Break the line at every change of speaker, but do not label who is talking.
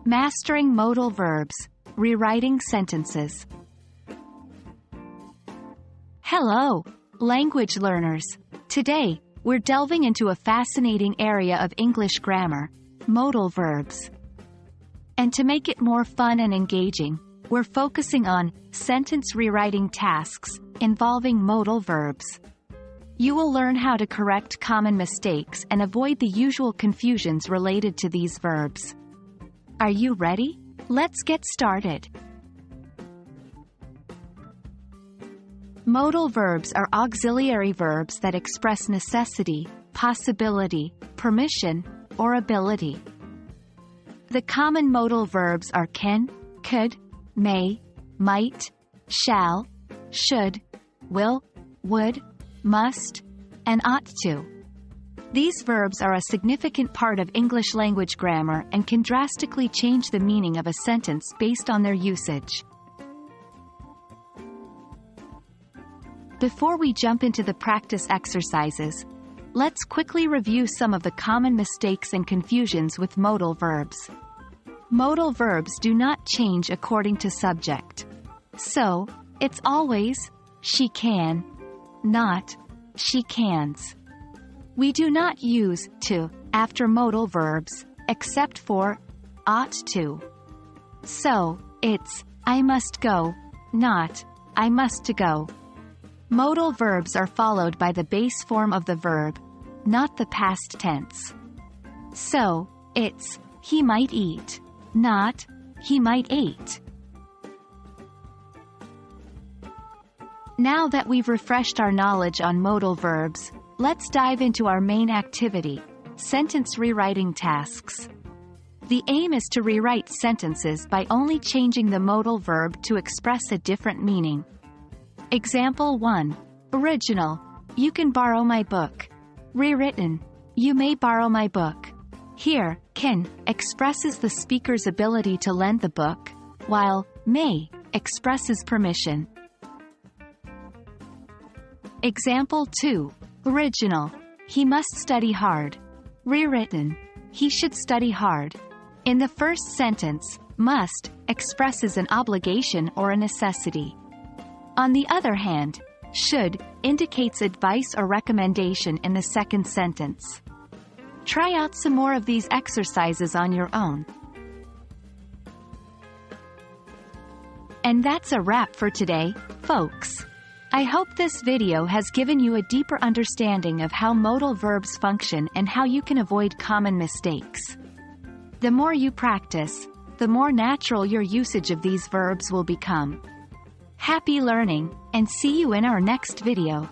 Mastering modal verbs, rewriting sentences. Hello, language learners. Today, we're delving into a fascinating area of English grammar, modal verbs. And to make it more fun and engaging, we're focusing on sentence rewriting tasks involving modal verbs. You will learn how to correct common mistakes and avoid the usual confusions related to these verbs. Are you ready? Let's get started. Modal verbs are auxiliary verbs that express necessity, possibility, permission, or ability. The common modal verbs are can, could, may, might, shall, should, will, would, must, and ought to. These verbs are a significant part of English language grammar and can drastically change the meaning of a sentence based on their usage. Before we jump into the practice exercises, let's quickly review some of the common mistakes and confusions with modal verbs. Modal verbs do not change according to subject. So, it's always, she can, not, she cans. We do not use to after modal verbs, except for ought to. So, it's, I must go, not, I must to go. Modal verbs are followed by the base form of the verb, not the past tense. So, it's, he might eat, not, he might ate. Now that we've refreshed our knowledge on modal verbs, let's dive into our main activity, sentence rewriting tasks. The aim is to rewrite sentences by only changing the modal verb to express a different meaning. Example 1. Original, you can borrow my book. Rewritten, you may borrow my book. Here, can expresses the speaker's ability to lend the book, while may expresses permission. Example 2. Original, he must study hard. Rewritten, he should study hard. In the first sentence, must expresses an obligation or a necessity. On the other hand, should indicates advice or recommendation in the second sentence. Try out some more of these exercises on your own. And that's a wrap for today, folks. I hope this video has given you a deeper understanding of how modal verbs function and how you can avoid common mistakes. The more you practice, the more natural your usage of these verbs will become. Happy learning, and see you in our next video.